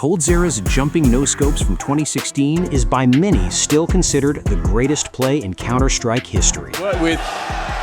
Coldzera's jumping no-scopes from 2016 is by many still considered the greatest play in Counter-Strike history.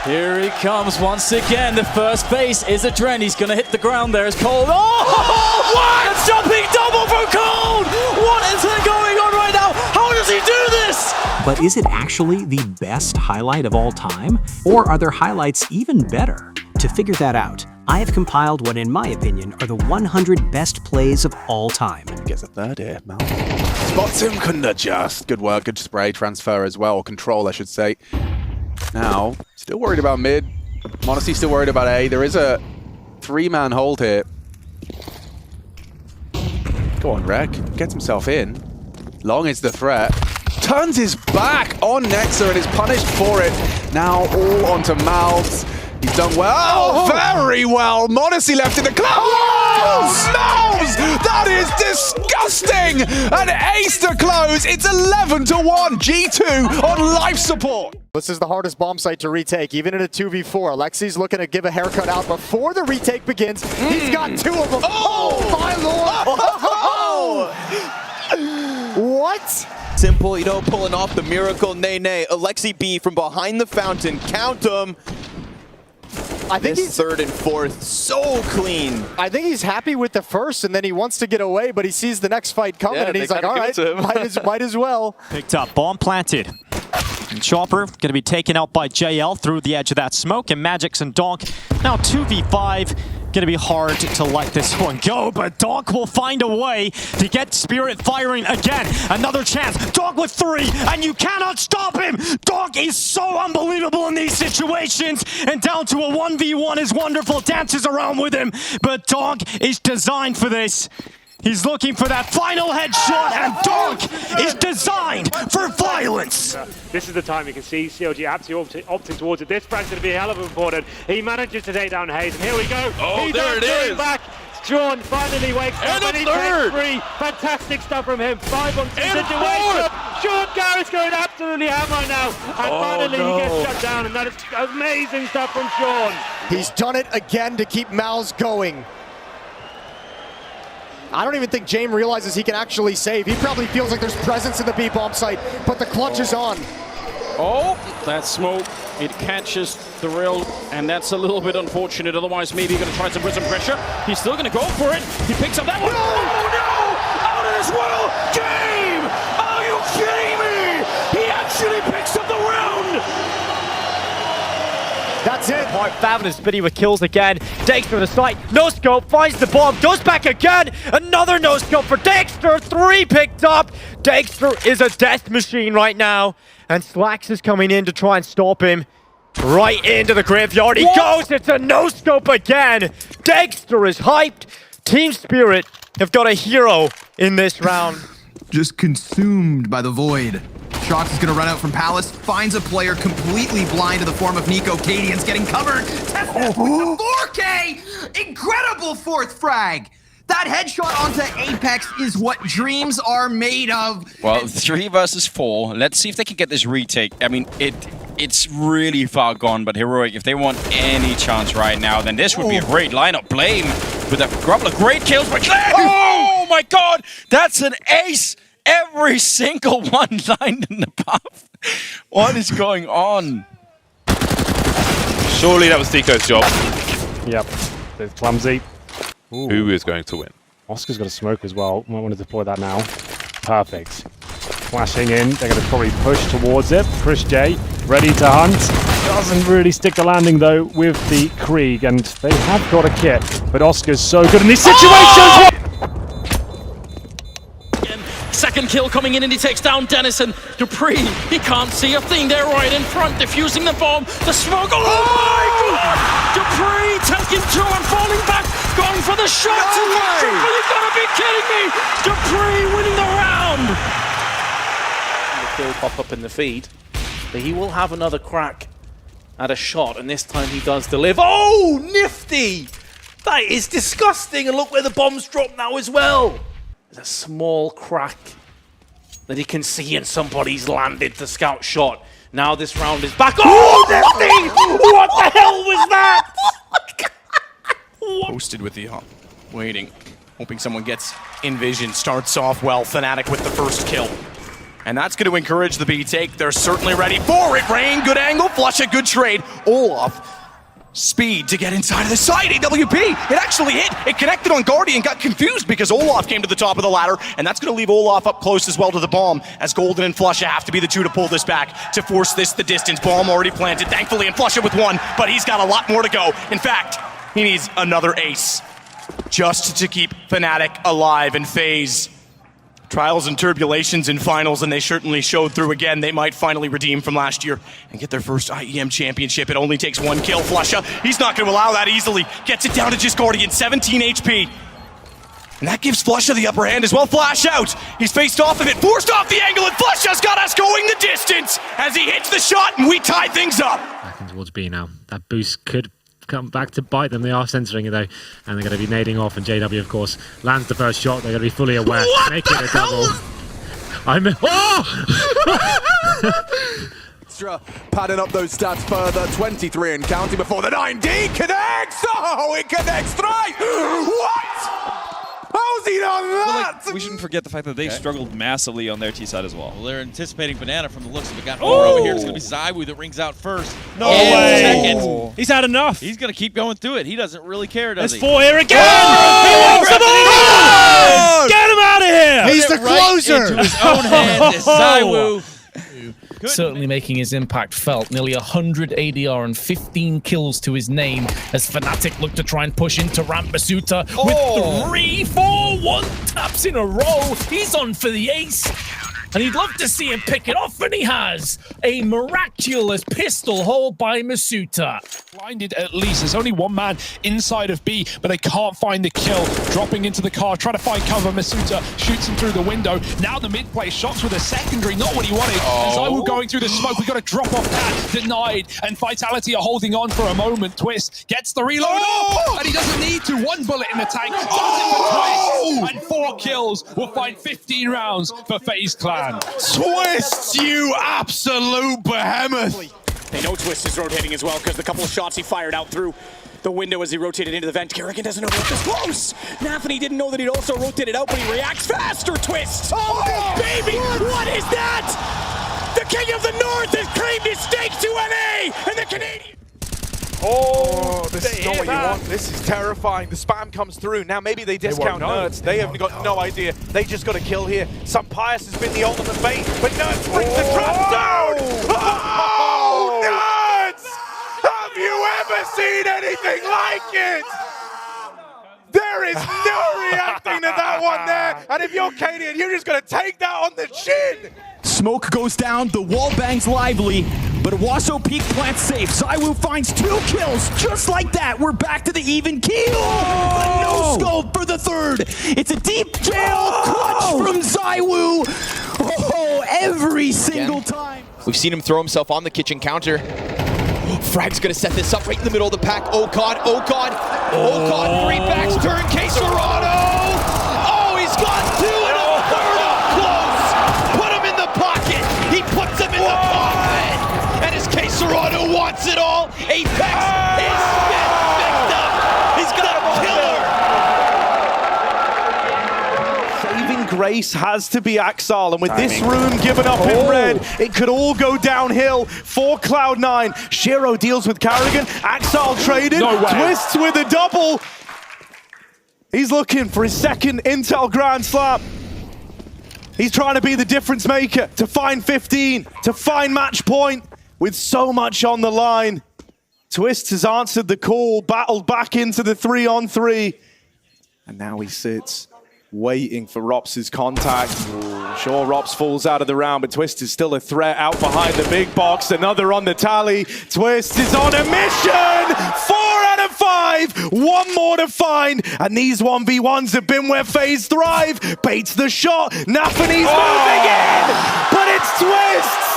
Here he comes once again. The first base is a trend. He's going to hit the ground there as Cold. Oh! What? A jumping double for Cold! What is going on right now? How does he do this? But is it actually the best highlight of all time? Or are there highlights even better? To figure that out, I have compiled what, in my opinion, are the 100 best plays of all time. Gets a third here, Mal. Spots him, couldn't adjust. Good work, good spray transfer as well, or control, I should say. Now, still worried about mid. Modesty still worried about A. There is a 3-man hold here. Go on, Rek. Gets himself in. Long is the threat. Turns his back on Nexer and is punished for it. Now all onto Mouths. He's done well. Very well. Modesty left in the close. Mouths! That is disgusting! An ace to close. It's 11-1. G2 on life support. This is the hardest bomb site to retake, even in a 2v4. Alexi's looking to give a haircut out before the retake begins. He's got 2 of them. Oh my lord! What? Simple, you know, pulling off the miracle. Nay. Alexi B from behind the fountain. Count them. I think he's third and fourth, so clean. I think he's happy with the first, and then he wants to get away, but he sees the next fight coming, and he's like, all right, might as well. Picked up, bomb planted. And Chopper going to be taken out by JL through the edge of that smoke, and Magisk and Donk now 2v5. Going to be hard to let this one go, but Donk will find a way to get Spirit firing again. Another chance. Donk with 3, and you cannot stop him. Donk is so unbelievable in these situations, and down to a 1v1 is wonderful. Dances around with him, but Donk is designed for this. He's looking for that final headshot, and Donk is designed for violence. This is the time you can see CLG absolutely opting towards it. This frag's going to be a hell of important. He manages to take down Hayes, and here we go. Oh, there it is. Back. Sean finally wakes up, and he takes 3. Fantastic stuff from him. 5 on 2 situation. Sean Garrett's going absolutely ham right now. And finally he gets shut down, and that is amazing stuff from Sean. He's done it again to keep Mal's going. I don't even think Jame realizes he can actually save. He probably feels like there's presence in the B-bomb site, but the clutch is on. Oh, that smoke, it catches the rail, and that's a little bit unfortunate. Otherwise, maybe going to try to put some pressure. He's still going to go for it. He picks up that one. Oh, no! Out of this world! Jame! Are you kidding me? He actually picks up the round! That's it. Fabulous Biddy with kills again. Dexter with a sight. No scope. Finds the bomb. Goes back again. Another no scope for Dexter. 3 picked up. Dexter is a death machine right now. And Slacks is coming in to try and stop him. Right into the graveyard. He goes. It's a no scope again. Dexter is hyped. Team Spirit have got a hero in this round. Just consumed by the void. Shox is going to run out from Palace, finds a player completely blind in the form of Nico. Caden's getting covered. Twistzz with the 4K! Incredible 4th frag! That headshot onto Apex is what dreams are made of. Well, 3 versus 4. Let's see if they can get this retake. I mean, it's really far gone, but Heroic, if they want any chance right now, then this would be a great lineup. Blame with a couple of great kills by Clay. Oh my god! That's an ace! Every single one lined in the path. What is going on? Surely that was Deco's job. Yep, it's clumsy. Ooh. Who is going to win? Oscar's got a smoke as well. Might want to deploy that now. Perfect. Flashing in. They're going to probably push towards it. Chris J ready to hunt. Doesn't really stick the landing though with the Krieg, and they have got a kit. But Oscar's so good in these situations. Second kill coming in, and he takes down Dennison. Dupree, he can't see a thing. They're right in front, defusing the bomb. The smoke. Oh my god! Dupree taking 2 and falling back, going for the shot. You gotta be kidding me! Dupree winning the round. The kill pop up in the feed, but he will have another crack at a shot, and this time he does deliver. Oh, Nifty! That is disgusting, and look where the bombs drop now as well. There's a small crack that he can see, and somebody's landed the scout shot. Now this round is back. Oh, Nifty! What the hell was that? Posted with the waiting. Hoping someone gets in vision. Starts off well. Fnatic with the first kill. And that's going to encourage the retake. They're certainly ready for it. Rain, good angle. Flush a good trade. Olaf, speed to get inside of the side. AWP, it actually hit. It connected on Guardian, got confused because Olaf came to the top of the ladder, and that's going to leave Olaf up close as well to the bomb, as Golden and Flusha have to be the two to pull this back, to force this the distance. Bomb already planted, thankfully, and Flusha with one, but he's got a lot more to go. In fact, he needs another ace just to keep Fnatic alive in FaZe. Trials and tribulations in finals, and they certainly showed through again. They might finally redeem from last year and get their first IEM championship. It only takes one kill. Flusha, he's not going to allow that easily. Gets it down to just Guardian, 17 HP. And that gives Flusha the upper hand as well. Flash out. He's faced off of it, forced off the angle, and Flusha's got us going the distance as he hits the shot, and we tie things up. Back in towards B now. That boost could come back to bite them. They are censoring it though, and they're going to be nading off, and JW of course lands the first shot. They're going to be fully aware. Make it a double. Extra padding up those stats further. 23 and counting before the 9D connects. Oh, it connects right. What? How's he done that? Well, we shouldn't forget the fact that they struggled massively on their T side as well. Well, they're anticipating Banana from the looks of it. Got four over here. It's going to be Zywoo that rings out first. No way. Second. He's had enough. He's going to keep going through it. He doesn't really care, does he? There's four here again. He wants them all. Get him out of here. He's the closer. Into his own hand is Zywoo. Certainly making his impact felt. Nearly 100 ADR and 15 kills to his name as Fnatic look to try and push into ramp. Masuta with 3, 4, 1 taps in a row. He's on for the ace. And he'd love to see him pick it off, and he has. A miraculous pistol hold by Masuta. Blinded at least. There's only one man inside of B, but they can't find the kill. Dropping into the car, trying to find cover. Masuta shoots him through the window. Now the mid play shots with a secondary, not what he wanted. And Zywoo going through the smoke. We got to drop off that. Denied. And Vitality are holding on for a moment. Twistzz gets the reload up, and he doesn't need to. 1 bullet in the tank. Does it for Twistzz. And 4 kills will find 15 rounds for FaZe Clan. Twistzz, you absolute behemoth! They know Twistzz is rotating as well because the couple of shots he fired out through the window as he rotated into the vent. Kerrigan doesn't know that this close. Nafany didn't know that he'd also rotated out, but he reacts faster. Twistzz! Oh, baby! What is that? The King of the North has claimed his stake to NA and the Canadian. Oh, this is not what you want. This is terrifying. The spam comes through. Now maybe they discount Nerds. They have got no idea. They just got a kill here. Some Pious has been the ultimate bait, but Nerds brings the trap down. Oh, Nerds! Have you ever seen anything like it? There is no reacting to that one there. And if you're Caden, you're just going to take that on the chin. Smoke goes down, the wall bangs lively, but Wasso peak plants safe. Zywoo finds 2 kills, just like that. We're back to the even keel. No scope for the third. It's a deep jail clutch from Zywoo. Oh, every single time. We've seen him throw himself on the kitchen counter. Frag's gonna set this up right in the middle of the pack. Oh god, oh god, oh god, 3 backs, turn, Caserado! Oh, he's got 2 and a third up close! Put him in the pocket! He puts him in the pocket! And as Caserado wants it all, Apex is picked up! He's got a killer! Saving grace has to be Axile, and with this room given up in red, it could all go downhill for Cloud9. Shiro deals with Kerrigan, Axile traded, Twistzz with a double. He's looking for his second Intel Grand Slam. He's trying to be the difference maker, to find 15, to find match point, with so much on the line. Twistzz has answered the call, battled back into the 3-on-3, and now he sits waiting for Ropz's contact. Sure, Ropz falls out of the round, but Twistzz is still a threat out behind the big box. Another on the tally. Twistzz is on a mission! 4 out of 5! 1 more to find, and these 1v1s have been where FaZe thrive. Baits the shot, Nafany's moving in! But it's Twistzz!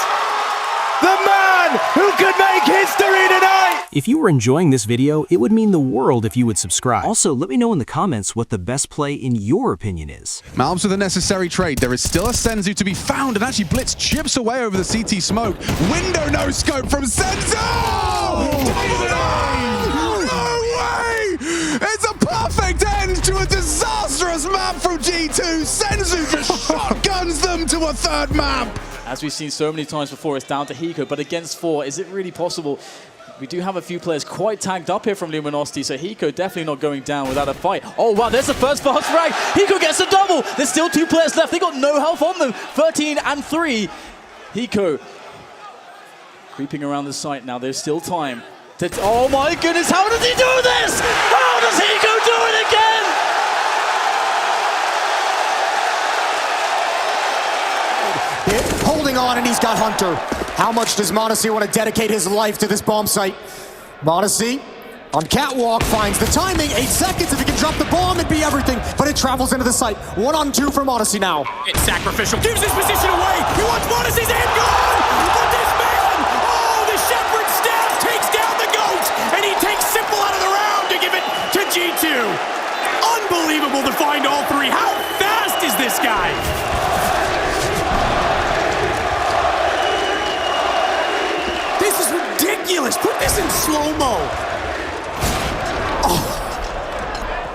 The man who could make history tonight! If you were enjoying this video, it would mean the world if you would subscribe. Also, let me know in the comments what the best play in your opinion is. Malbs with a necessary trade. There is still a Senzu to be found, and actually Blitz chips away over the CT smoke. Window no scope from Senzu! No way! It's a perfect end to a disastrous map from G2. Senzu just shotguns them to a third map. As we've seen so many times before, it's down to Hiko, but against 4, is it really possible? We do have a few players quite tagged up here from Luminosity, so Hiko definitely not going down without a fight. Oh wow, there's the first fast frag. Hiko gets a double. There's still 2 players left. They got no health on them. 13 and 3. Hiko creeping around the site now. There's still time. Oh my goodness, how does he do this? How does Hiko do it again? Holding on, and he's got Hunter. How much does Monacy want to dedicate his life to this bomb site? Monacy on catwalk finds the timing. 8 seconds. If he can drop the bomb, it'd be everything. But it travels into the site. 1-on-2 for Monacy now. It's sacrificial. Gives his position away. He wants Monacy's hand gone. But this man, oh, the shepherd's staff takes down the goat, and he takes Simple out of the round to give it to G2. Unbelievable to find all 3. How fast is this guy? This is ridiculous. Put this in slow-mo.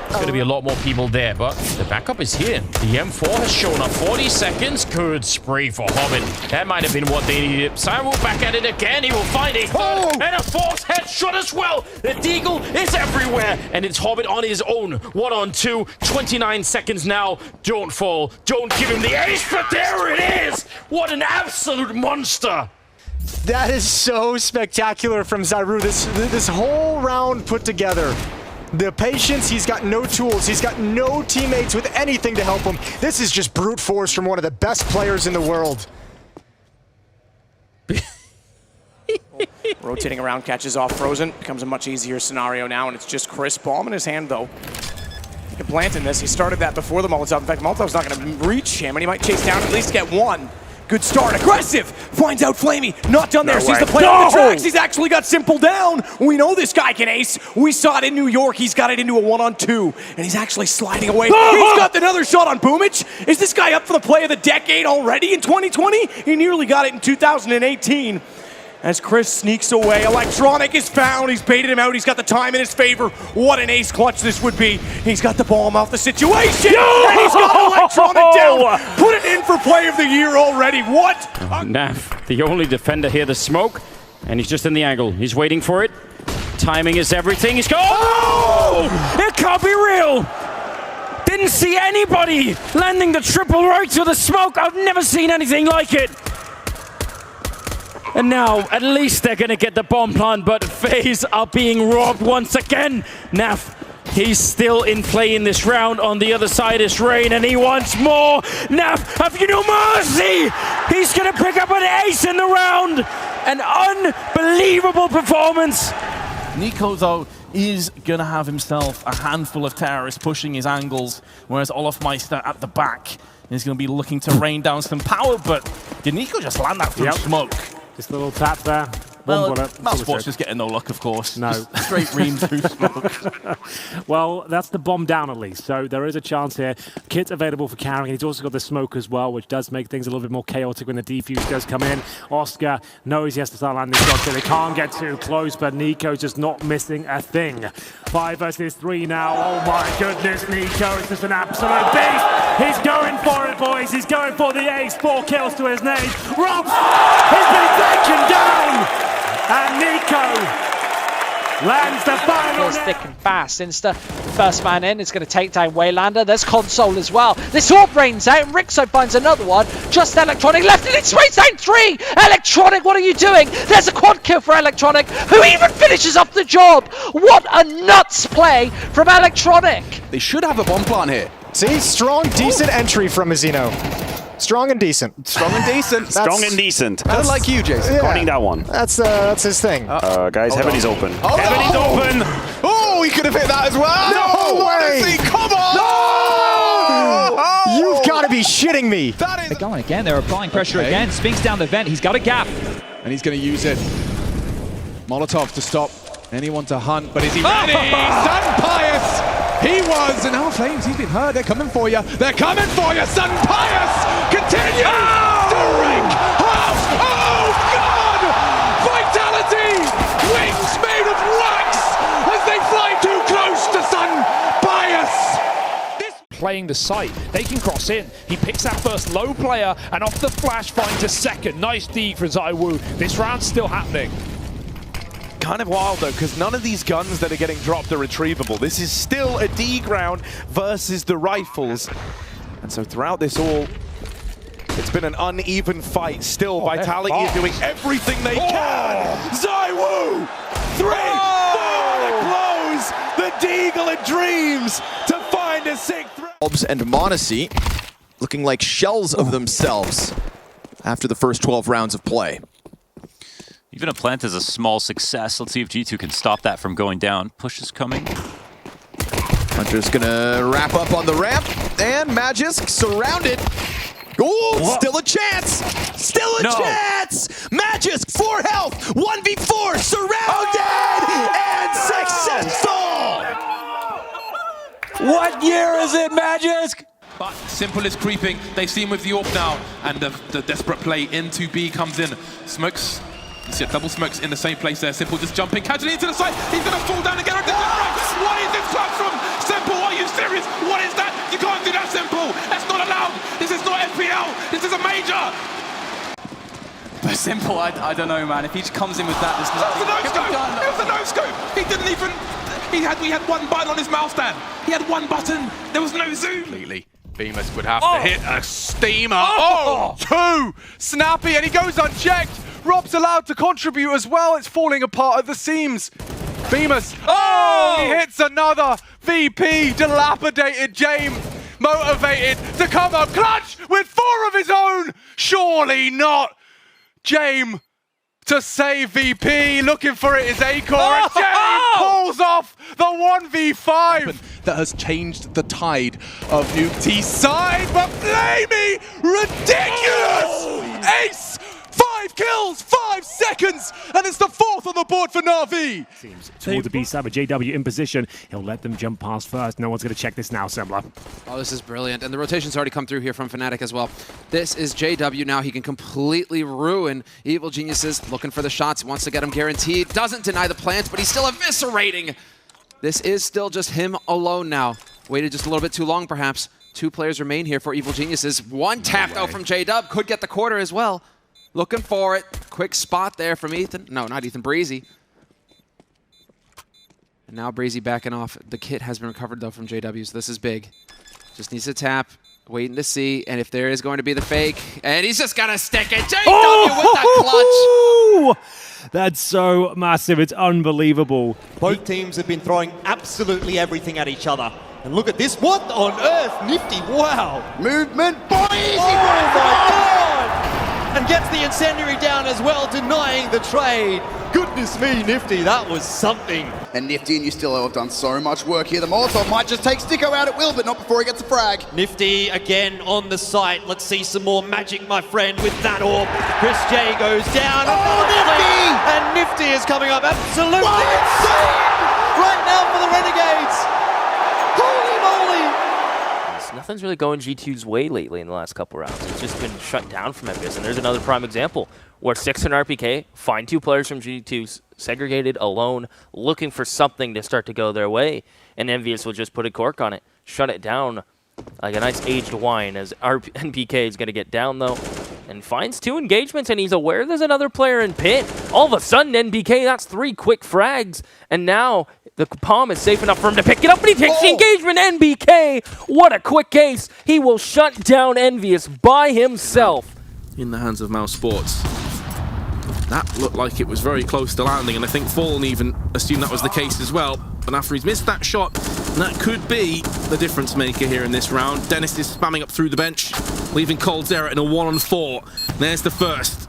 There's going to be a lot more people there, but the backup is here. The M4 has shown up. 40 seconds. Good spray for Hobbit. That might have been what they needed. Zywoo back at it again. He will find a third and a fourth headshot as well. The Deagle is everywhere, and it's Hobbit on his own. 1-on-2. 29 seconds now. Don't fall. Don't give him the ace, but there it is. What an absolute monster. That is so spectacular from Zywoo. This whole round put together. The patience, he's got no tools, he's got no teammates with anything to help him. This is just brute force from one of the best players in the world. Rotating around, catches off Frozen. Becomes a much easier scenario now, and it's just Chris. Bomb in his hand, though. He can plant in this. He started that before the Molotov. In fact, Molotov's not going to reach him, and he might chase down, at least get one. Good start, aggressive, finds out Flamey, not done there, sees the play on the tracks, he's actually got Simple down. We know this guy can ace, we saw it in New York, he's got it into a 1-on-2, and he's actually sliding away. He's got another shot on Boomich. Is this guy up for the play of the decade already in 2020? He nearly got it in 2018. As Chris sneaks away, Electronic is found, he's baited him out, he's got the time in his favor. What an ace clutch this would be. He's got the bomb off the situation, and he's got Electronic down. Put it in for play of the year already, what? Naf, the only defender here, the smoke, and he's just in the angle. He's waiting for it. Timing is everything, he's going, oh! It can't be real! Didn't see anybody landing the triple right to the smoke. I've never seen anything like it. And now, at least they're going to get the bomb plant, but FaZe are being robbed once again. Naf, he's still in play in this round. On the other side is Rain, and he wants more. Naf, have you no mercy? He's going to pick up an ace in the round. An unbelievable performance. Nico, though, is going to have himself a handful of terrorists pushing his angles, whereas Olofmeister at the back is going to be looking to rain down some power, but did Nico just land that through smoke? Just a little tap there. Well, Mousesport's just getting no luck, of course. No. Just straight ream through smoke. Well, that's the bomb down at least, so there is a chance here. Kit's available for carrying. He's also got the smoke as well, which does make things a little bit more chaotic when the defuse does come in. Oscar knows he has to start landing shots, so they can't get too close, but Nico's just not missing a thing. 5 versus 3 now. Oh my goodness, Nico is just an absolute beast. He's going for it, boys. He's going for the ace. 4 kills to his name. Ropz has been taken down. And Nico lands the final. Thick and fast. Insta, first man in is going to take down Waylander. There's Console as well. This AWP rains out, and Rixo finds another one. Just Electronic left, and it sprays down 3. Electronic, what are you doing? There's a quad kill for Electronic, who even finishes up the job. What a nuts play from Electronic. They should have a bomb plant here. See, strong, decent entry from Mazino. Strong and decent. Strong and decent. Strong and decent. Kind of like you, Jason. Yeah. Recording that one. That's his thing. Guys, Heaven is open. Oh, Heaven is open! Oh, he could have hit that as well! No way! Come on! No! Oh! You've got to be shitting me! They're going again. They're applying pressure again. Spinks down the vent. He's got a gap. And he's going to use it. Molotov to stop anyone to hunt, but is he ready? Sun Pious! He was, and now Flames, he's been heard. They're coming for you. They're coming for you. Sun Pious continues to wreak house. Oh, God! Vitality! Wings made of wax as they fly too close to Sun Pious. playing the site. They can cross in. He picks that first low player, and off the flash finds a second. Nice dig for Zywoo. This round's still happening. Kind of wild though, because none of these guns that are getting dropped are retrievable. This is still a D round versus the rifles. And so throughout this all, it's been an uneven fight. Still, Vitality is doing everything they can. Zywoo! 3! Close! The Deagle and dreams to find a 6th round. Ropz and Mony looking like shells of themselves after the first 12 rounds of play. Even a plant is a small success. Let's see if G2 can stop that from going down. Push is coming. Hunter's gonna wrap up on the ramp, and Magisk surrounded. Oh, still a chance! Still a chance! Magisk, 4 health, 1v4, surrounded, and successful! What year is it, Magisk? But Simple is creeping. They see him with the AWP now, and the desperate play into B comes in. Smokes. You see double smokes in the same place there. Simple just jumping casually into the side. He's going to fall down again. What is this clutch from Simple? Are you serious? What is that? You can't do that, Simple. That's not allowed. This is not FPL. This is a major. But Simple, I don't know, man. If he just comes in with that, there's nothing. It was a no-scope. He didn't even... We had one button on his mouse stand. He had one button. There was no zoom. Completely. Bemis would have to hit a steamer. Oh! 2! Snappy, and he goes unchecked. Ropz allowed to contribute as well. It's falling apart at the seams. Bemis. Oh! He hits another. VP, dilapidated Jame. Motivated to come up clutch with 4 of his own. Surely not. Jame to save VP. Looking for it is Acor. And Jame pulls off the 1v5. That has changed the tide of Nifty's side. But Flamey, ridiculous! Ace! 5 kills, 5 seconds, and it's the 4th on the board for Na'Vi. Seems towards the B side with JW in position. He'll let them jump past first. No one's going to check this now, Sembler. Oh, this is brilliant. And the rotation's already come through here from Fnatic as well. This is JW now. He can completely ruin Evil Geniuses. Looking for the shots. Wants to get them guaranteed. Doesn't deny the plants, but he's still eviscerating. This is still just him alone now. Waited just a little bit too long, perhaps. 2 players remain here for Evil Geniuses. 1 tap, though, from JW. Could get the quarter as well. Looking for it. Quick spot there from Ethan. No, not Ethan, Breezy. And now Breezy backing off. The kit has been recovered, though, from JW, so this is big. Just needs to tap. Waiting to see. And if there is going to be the fake. And he's just going to stick it. JW with that clutch. That's so massive. It's unbelievable. Both teams have been throwing absolutely everything at each other. And look at this. What on earth? Nifty. Wow. Movement by Easy. Oh, my God. And gets the incendiary down as well, denying the trade. Goodness me, Nifty, that was something. And Nifty and Ustillo have done so much work here. The Molotov might just take Sticko out at will, but not before he gets a frag. Nifty again on the site. Let's see some more magic, my friend, with that AWP. Chris J goes down. Oh, Nifty! And Nifty is coming up absolutely insane right now for the Renegades. Holy moly! Nothing's really going G2's way lately in the last couple rounds. It's just been shut down from Envious. And there's another prime example where 6 and RPK find 2 players from G2 segregated, alone, looking for something to start to go their way. And Envious will just put a cork on it, shut it down like a nice aged wine as NPK is going to get down, though, and finds 2 engagements, and he's aware there's another player in pit. All of a sudden, NBK, that's 3 quick frags, and now the palm is safe enough for him to pick it up, but he takes the engagement. NBK, what a quick ace. He will shut down Envious by himself. In the hands of Mouse Sports. That looked like it was very close to landing, and I think Fallen even assumed that was the case as well. But after he's missed that shot, that could be the difference maker here in this round. Dennis is spamming up through the bench, leaving Coldzera in a 1-on-4. There's the first.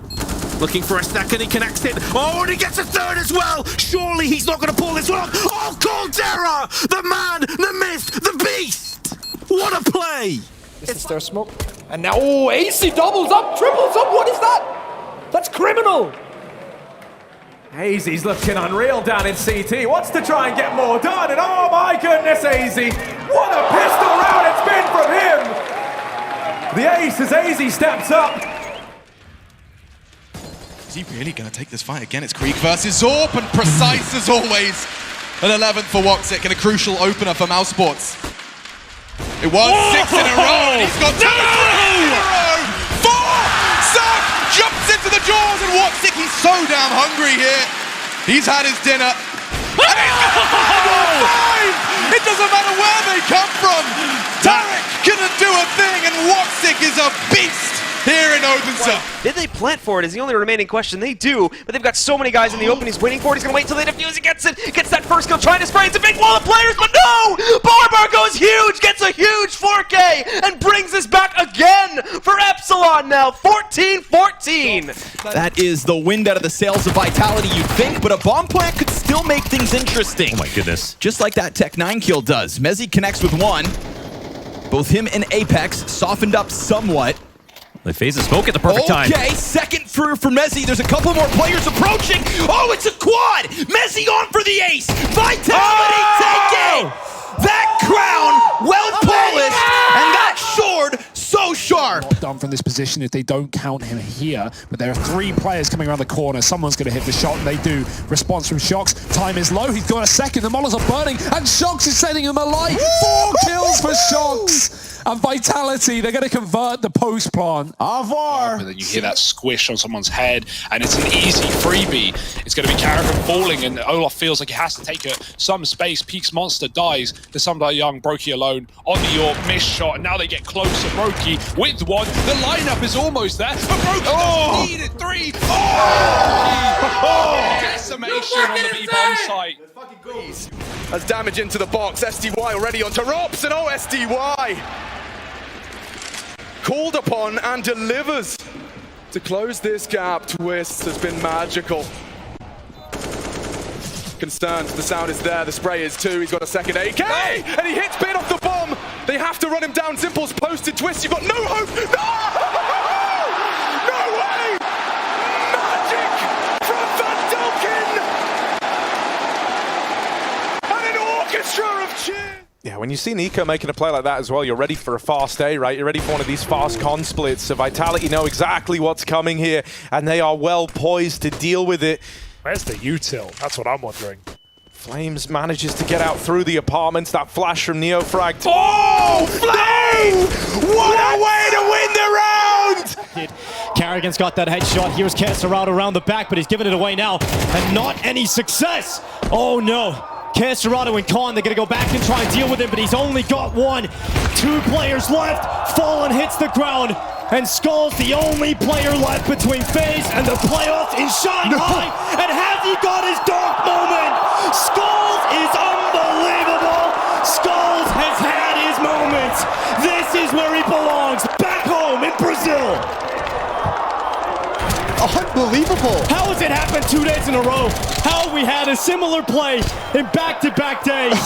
Looking for a second, he connects it. Oh, and he gets a third as well! Surely he's not going to pull this one off. Oh, Coldzera! The man, the myth, the beast! What a play! It's their smoke. And now, oh, AC doubles up, triples up, what is that? That's criminal! Hazy's looking unreal down in CT, wants to try and get more done, and oh my goodness, AZ, what a pistol round it's been from him! The ace as AZ steps up. Is he really going to take this fight again? It's Krieg versus Zorp, and precise as always. An 11th for Woxic and a crucial opener for Mouse Sports. It was 6 in a row, and he's got 2 in a row. 4! Suck jumps into the jaws, and Watzik, he's so damn hungry here. He's had his dinner. And he's got 5! It doesn't matter where they come from. Tarek couldn't do a thing, and Watzik is a beast here in Odense. Did they plant for it is the only remaining question. They do, but they've got so many guys in the open. He's waiting for it. He's going to wait until they defuse. He gets it. Gets that first kill, trying to spray. It's a big wall of players, but no! Barbar goes huge, gets a huge 4K, and brings this back again for Epsilon now. 14-14. That is the wind out of the sails of Vitality, you'd think, but a bomb plant could still make things interesting. Oh my goodness. Just like that Tech 9 kill does. Mezzy connects with 1. Both him and Apex softened up somewhat. They phase the smoke at the perfect time. Okay, second for Mezzy. There's a couple more players approaching. Oh, it's a quad! Mezzy on for the ace! Vitality taking! That crown, well polished, and that sword, so sharp. Not done from this position if they don't count him here, but there are 3 players coming around the corner. Someone's going to hit the shot, and they do. Response from Shox. Time is low. He's got a second. The models are burning, and Shox is setting him alight. 4 kills for Shox. And Vitality, they're going to convert the post plant. Avar! And then you hear that squish on someone's head, and it's an easy freebie. It's going to be Carrigan falling, and Olaf feels like he has to take some space. Peaks Monster dies. There's somebody young, Broki alone on the York, missed shot, and now they get closer. Broki with 1. The lineup is almost there, but Broki doesn't need it. 3. Decimation on the B-bomb site. As damage into the box, SDY already onto Ropz, and SDY called upon and delivers to close this gap. Twistzz has been magical. Concerned, the sound is there, the spray is too. He's got a second AK, and he hits Bin off the bomb. They have to run him down. Simple's posted. Twistzz, you've got no hope. No! No way! Magic from Van Delkin! And an orchestra of cheers! Yeah, when you see Nico making a play like that as well, you're ready for a fast A, right? You're ready for one of these fast con splits. So Vitality know exactly what's coming here, and they are well poised to deal with it. Where's the util? That's what I'm wondering. Flames manages to get out through the apartments. That flash from Neofrag. Oh, Flames! What a way to win the round! Carrigan's got that headshot. Here's Casterado around the back, but he's giving it away now. And not any success. Oh no. Casterado and Khan, they're going to go back and try and deal with him, but he's only got 1. 2 players left. Fallen hits the ground. And Skullz, the only player left between FaZe and the playoffs in Shanghai. And has he got his dark moment? Skullz is unbelievable. Skullz has had his moments. This is where he belongs. Back home in Brazil. Unbelievable. How has it happened 2 days in a row? How have we had a similar play in back-to-back days?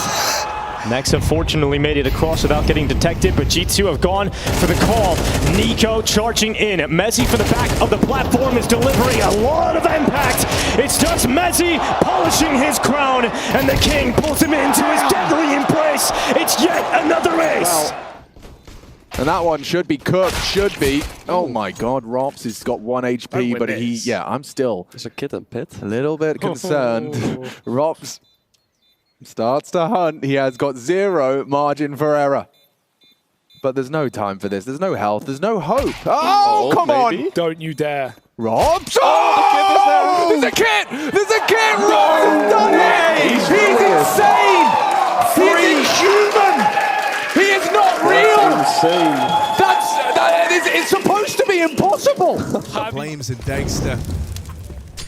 Nex unfortunately made it across without getting detected, but G2 have gone for the call. Nico charging in. Mezzy for the back of the platform is delivering a lot of impact. It's just Mezzy polishing his crown, and the king pulls him into his deadly embrace. It's yet another ace. Wow. And that one should be cooked, should be. Oh my god, Ropz has got 1 HP, but I'm still There's a kitten pit. A little bit concerned. Ropz starts to hunt. He has got 0 margin for error. But there's no time for this. There's no health. There's no hope. Oh, come on! Don't you dare. Ropz! Oh! There's a kit! There's a kit! Ropz has done it! He's insane! He's inhuman! He is not real! It's supposed to be impossible! Flames and Dexter.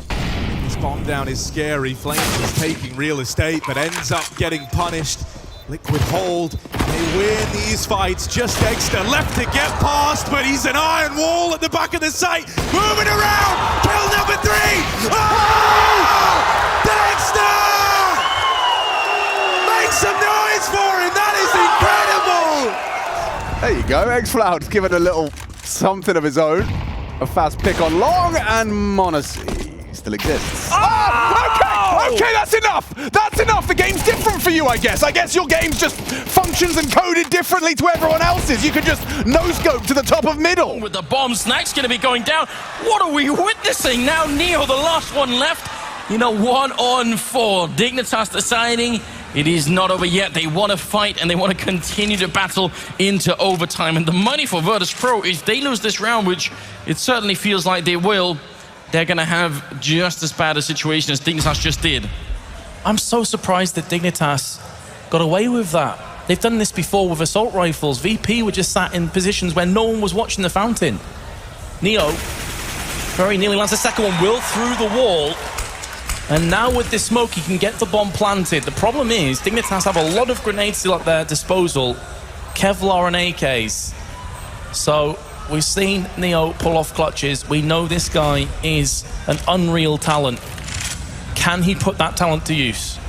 This bomb down is scary. Flames is taking real estate, but ends up getting punished. Liquid hold. They win these fights. Just Dexter left to get past, but he's an iron wall at the back of the site. Moving around. Kill number 3. Oh! Dexter! Make some noise for him. That is incredible. There you go. X-Floud's given a little something of his own. A fast pick on long, and Monacy still exists. Okay, that's enough! That's enough! The game's different for you, I guess. I guess your game's just functions and coded differently to everyone else's. You can just no-scope to the top of middle. With the bomb, Snack's gonna be going down. What are we witnessing? Now Neo, the last one left. You know, 1 on 4. Dignitas deciding It is not over yet. They want to fight and they want to continue to battle into overtime. And the money for Virtus Pro, if they lose this round, which it certainly feels like they will, they're going to have just as bad a situation as Dignitas just did. I'm so surprised that Dignitas got away with that. They've done this before with assault rifles. VP were just sat in positions where no one was watching the fountain. Neo very nearly lands a second one, will through the wall. And now with this smoke, he can get the bomb planted. The problem is, Dignitas have a lot of grenades still at their disposal. Kevlar and AKs. So we've seen Neo pull off clutches. We know this guy is an unreal talent. Can he put that talent to use?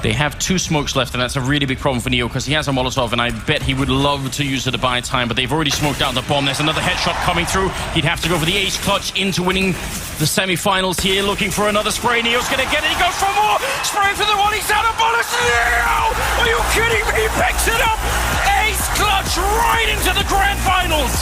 They have 2 smokes left, and that's a really big problem for Neo because he has a Molotov, and I bet he would love to use it to buy time, but they've already smoked out the bomb. There's another headshot coming through. He'd have to go for the ace clutch into winning the semi-finals here, looking for another spray. Neo's going to get it. He goes for more. Spray for the one. He's out of bullets. Neo! Are you kidding me? He picks it up. Ace clutch right into the grand finals.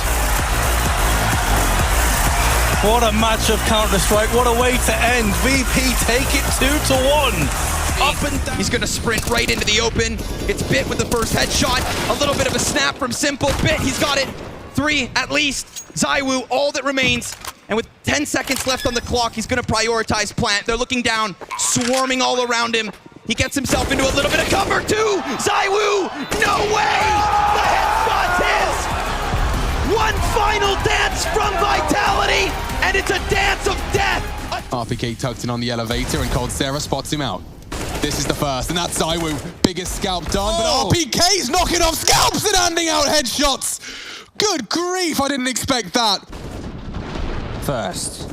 What a match of Counter-Strike. What a way to end. VP take it 2-1. Up and down. He's going to sprint right into the open. It's Bit with the first headshot. A little bit of a snap from Simple. Bit, he's got it. 3 at least. Zywoo, all that remains. And with 10 seconds left on the clock, he's going to prioritize plant. They're looking down, swarming all around him. He gets himself into a little bit of cover too. Zywoo, no way! The headshot's his! One final dance from Vitality, and it's a dance of death. RPK tucked in on the elevator, and Coldzera spots him out. This is the first, and that's Zywoo. Biggest scalp done, but RPK's knocking off scalps and handing out headshots. Good grief, I didn't expect that. First.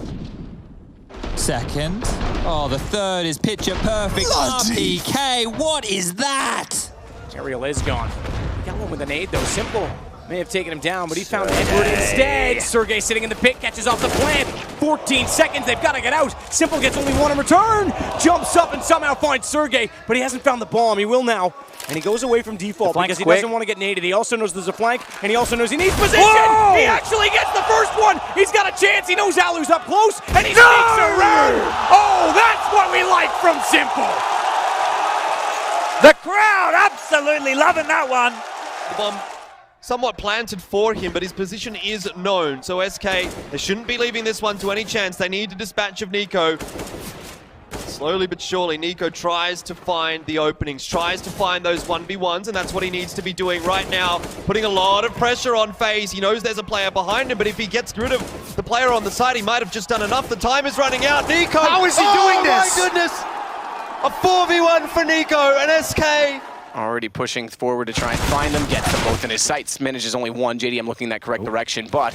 Second. Oh, the third is picture perfect. Bloody. RPK, what is that? Ariel is gone. He got one with a nade, though. Simple may have taken him down, but he found Edward instead. Sergey sitting in the pit, catches off the plant. 14 seconds, they've got to get out. Simple gets only one in return. Jumps up and somehow finds Sergey, but he hasn't found the bomb. He will now. And he goes away from default because he doesn't want to get naded. He also knows there's a flank, and he also knows he needs position. Whoa! He actually gets the first one. He's got a chance. He knows Alu's up close, and he sneaks around. Oh, that's what we like from Simple. The crowd absolutely loving that one. The bomb somewhat planted for him, but his position is known. So SK, they shouldn't be leaving this one to any chance. They need a dispatch of Nico. Slowly but surely, Nico tries to find the openings, tries to find those 1v1s, and that's what he needs to be doing right now. Putting a lot of pressure on FaZe. He knows there's a player behind him, but if he gets rid of the player on the side, he might have just done enough. The time is running out. Nico! How is he doing this? Oh my goodness! A 4v1 for Nico, and SK already pushing forward to try and find them, gets them both in his sights, manages only one. JDM looking in that correct direction, but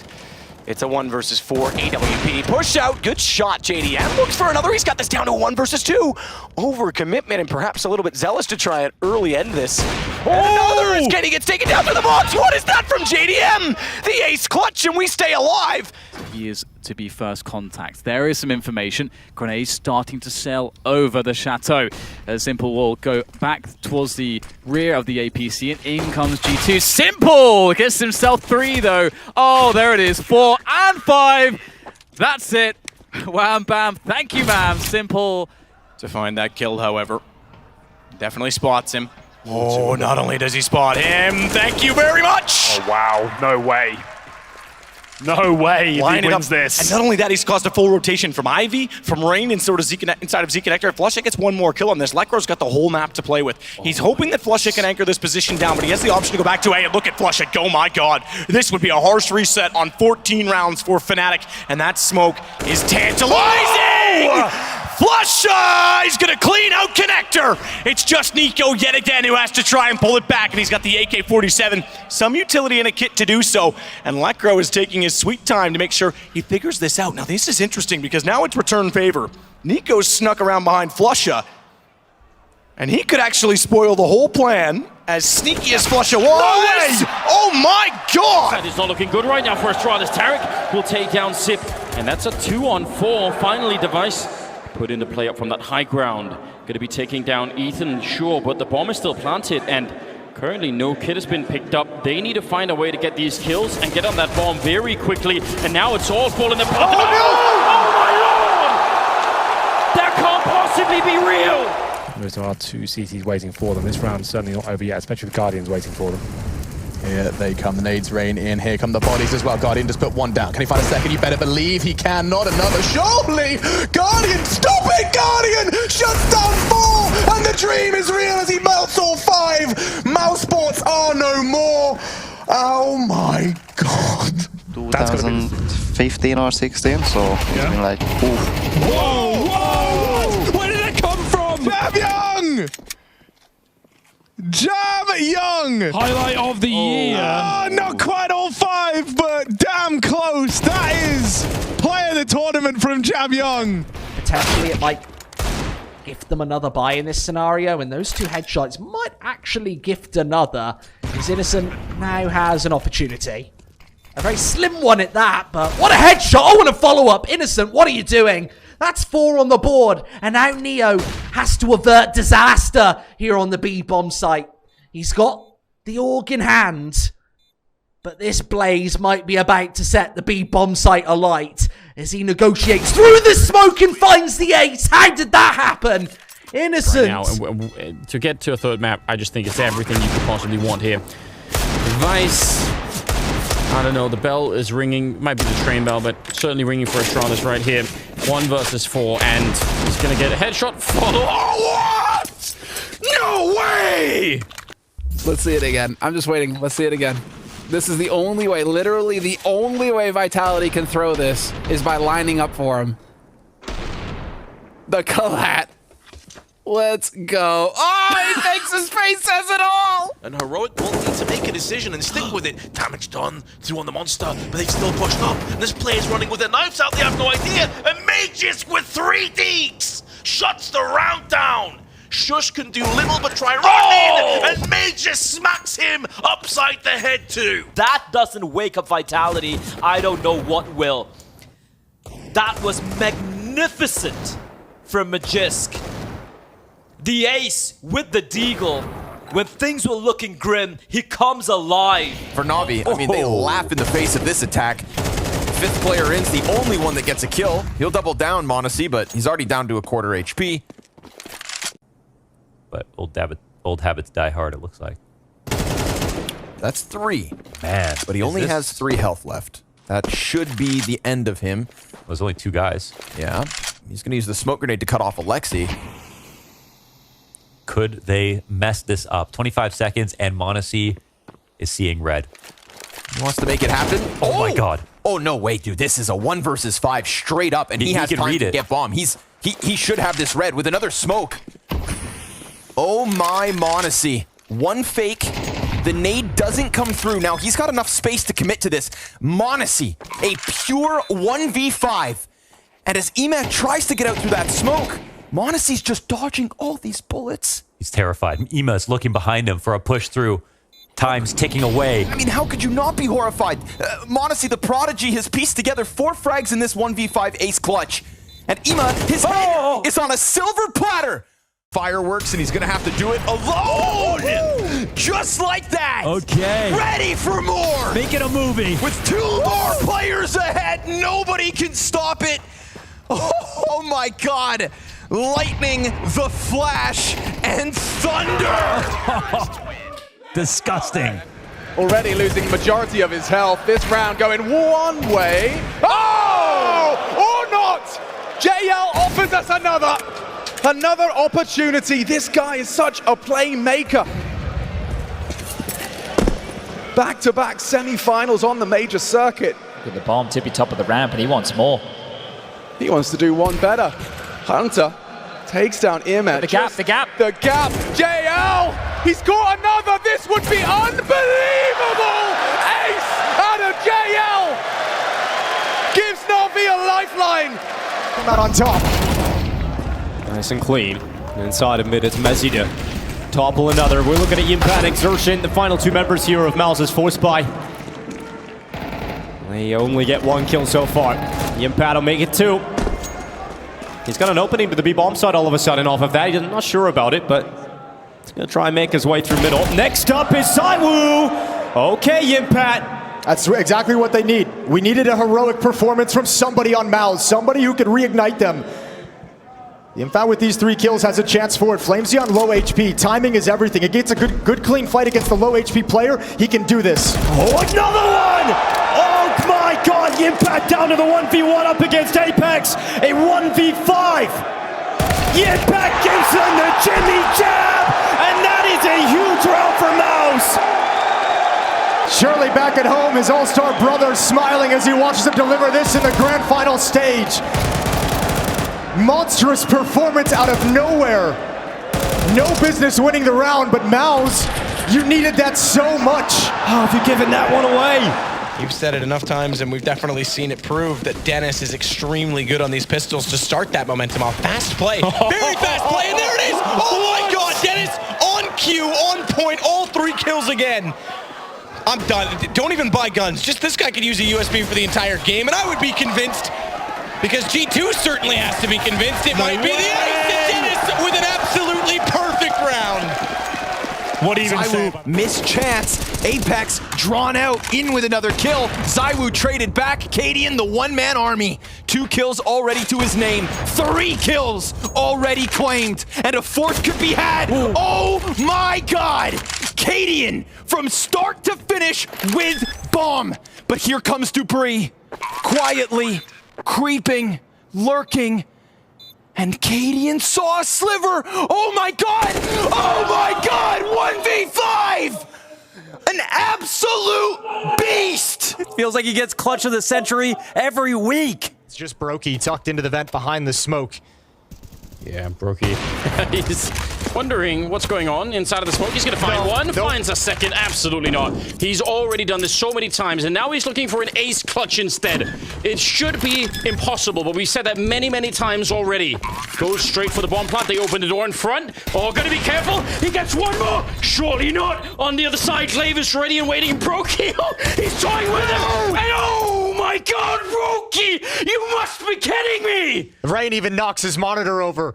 it's a 1 versus 4 AWP. Push out, good shot, JDM. Looks for another, he's got this down to a 1 versus 2. Over commitment and perhaps a little bit zealous to try and early end this. And another is Kenny gets taken down to the box. What is that from JDM? The ace clutch and we stay alive. Years to be first contact. There is some information. Grenades starting to sail over the chateau. Simple will go back towards the rear of the APC, and in comes G2. Simple gets himself 3 though. Oh, there it is. 4 and 5. That's it. Wham bam. Thank you, ma'am. Simple. To find that kill, however. Definitely spots him. Oh, not only does he spot him, thank you very much. Oh, wow. No way. No way he wins this. And not only that, he's caused a full rotation from Ivy, from Rain, and sort of inside of Z-Connector. Flusha gets one more kill on this. Lekro's got the whole map to play with. He's hoping that Flusha can anchor this position down, but he has the option to go back to A. And look at Flusha. Oh my god. This would be a harsh reset on 14 rounds for Fnatic, and that smoke is tantalizing! Flusha! He's gonna clean out Connector. It's just Nico yet again who has to try and pull it back, and he's got the AK-47. Some utility in a kit to do so, and Lekro is taking his sweet time to make sure he figures this out. Now this is interesting because now it's return favor. Nico's snuck around behind Flusha, and he could actually spoil the whole plan, as sneaky as Flusha was. No way! Oh my god! That is not looking good right now for Astralis. Tarek will take down Sip, and that's a 2-on-4. Finally, Device put in the play up from that high ground. Going to be taking down Ethan, sure, but the bomb is still planted, and currently no kit has been picked up. They need to find a way to get these kills and get on that bomb very quickly, and now it's all falling apart. Oh, no! Oh my lord! That can't possibly be real! There are 2 CTs waiting for them. This round's certainly not over yet, especially with Guardians waiting for them. Here they come, the nades rain in. Here come the bodies as well. Guardian just put one down. Can he find a second? You better believe he can. Not another. Surely! Guardian, stop it! Guardian shuts down 4! And the dream is real as he melts all 5! Mouse sports are no more! Oh my god. 2015 or 16, so it's been like, oof. Whoa! Whoa! Where did it come from? Jam Young! Jam Young! Highlight of the year. Not quite all 5, but damn close. That is player of the tournament from Jam Young. Potentially it might gift them another buy in this scenario, and those 2 headshots might actually gift another, because Innocent now has an opportunity. A very slim one at that, but what a headshot! I want to follow up. Innocent, what are you doing? That's 4 on the board, and now Neo has to avert disaster here on the B-bomb site. He's got the org in hand, but this blaze might be about to set the B-bomb site alight as he negotiates through the smoke and finds the ace. How did that happen? Innocent. Right now, to get to a 3rd map, I just think it's everything you could possibly want here. Vice, I don't know, the bell is ringing, might be the train bell, but certainly ringing for Astralis right here. 1 versus 4, and he's gonna get a headshot. Follow. Oh, what? No way! Let's see it again. I'm just waiting. Let's see it again. This is the only way, literally the only way Vitality can throw this is by lining up for him. The collat. Let's go. Oh, he thinks his face says it all! And Heroic will need to make a decision and stick with it. Damage done, 2 on the monster, but they've still pushed up. And this player's running with their knives out, they have no idea. And Magisk with 3 deeks shuts the round down. Shush can do little but try running, and Magisk smacks him upside the head too. That doesn't wake up Vitality. I don't know what will. That was magnificent from Magisk. The ace with the Deagle. When things were looking grim, he comes alive. For Na'Vi, I mean, they laugh in the face of this attack. 5th player in's the only one that gets a kill. He'll double down Mony, but he's already down to a 1/4 HP. But old habits die hard, it looks like. That's 3. Man. But he only has 3 health left. That should be the end of him. There's only 2 guys. Yeah. He's going to use the smoke grenade to cut off Alexi. Could they mess this up? 25 seconds, and Mony is seeing red. He wants to make it happen. Oh my god. Oh, no, wait, dude. This is a 1 versus 5 straight up, and he has time to get bomb. He should have this red with another smoke. Oh my Mony. 1 fake. The nade doesn't come through. Now, he's got enough space to commit to this. Mony, a pure 1v5. And as Ema tries to get out through that smoke, Mony's just dodging all these bullets. He's terrified. Ema's looking behind him for a push through. Time's ticking away. I mean, how could you not be horrified? Mony, the prodigy, has pieced together 4 frags in this 1v5 ace clutch. And Ema, his head is on a silver platter. Fireworks, and he's gonna have to do it alone! Just like that! Okay. Ready for more! Make it a movie. With 2 more players ahead, nobody can stop it! Oh my god! Lightning, the flash, and thunder! Disgusting. Already losing majority of his health. This round going one way. Oh! Or not! JL offers us another opportunity. This guy is such a playmaker. Back-to-back semi-finals on the major circuit. Look at the bomb, tippy top of the ramp, and he wants more. He wants to do one better. Hunter takes down Earman. The gap. The gap. JL! He's got another! This would be unbelievable! Ace out of JL! Gives Na'Vi a lifeline! Come out on top. Nice and clean. And inside of mid, it's Mezida. Topple another. We're looking at Yimpat and Xerxin, the final 2 members here of Mouse's force buy. They only get 1 kill so far. Yimpat will make it 2. He's got an opening to the B-bomb side all of a sudden off of that. He's not sure about it, but he's going to try and make his way through middle. Next up is Zywoo. Okay, Yimpat. That's exactly what they need. We needed a heroic performance from somebody on Mouse, somebody who could reignite them. The Infat with these 3 kills has a chance for it. Flamesy on low HP. Timing is everything. It gets a good clean fight against the low HP player. He can do this. Oh, another one! Oh my god, the Impact down to the 1v1 up against Apex. A 1v5. The Impact gives them the Jimmy jab, and that is a huge round for Mouse. Shirley back at home, his all-star brother smiling as he watches him deliver this in the grand final stage. Monstrous performance out of nowhere. No business winning the round, but Mouse, you needed that so much. Oh, if you're giving that one away. You've said it enough times, and we've definitely seen it prove that Dennis is extremely good on these pistols to start that momentum off. Fast play, very fast play, and there it is! Oh my god, Dennis on cue, on point, all 3 kills again. I'm done. Don't even buy guns. Just this guy could use a USB for the entire game, and I would be convinced, because G2 certainly has to be convinced it might be the ace to Dennis with an absolutely perfect round. What do you even say? Missed chance. Apex drawn out, in with another kill. Zywoo traded back. Caden, the one-man army. 2 kills already to his name. 3 kills already claimed. And a 4th could be had. Ooh. Oh my god! Caden from start to finish with bomb. But here comes Dupree. Quietly, creeping, lurking. And Caden saw a sliver. Oh my god! Oh my god! 1v5! An absolute beast! Feels like he gets clutch of the century every week. It's just Broki tucked into the vent behind the smoke. Yeah, Broki. He's wondering what's going on inside of the smoke. He's going to find one, finds a second. Absolutely not. He's already done this so many times, and now he's looking for an ace clutch instead. It should be impossible, but we've said that many, many times already. Goes straight for the bomb plant. They open the door in front. Oh, gotta be careful. He gets one more. Surely not. On the other side, Glaive is ready and waiting. Broki, he's toying with him. And oh my god, Broki, you must be kidding me. Rain even knocks his monitor over.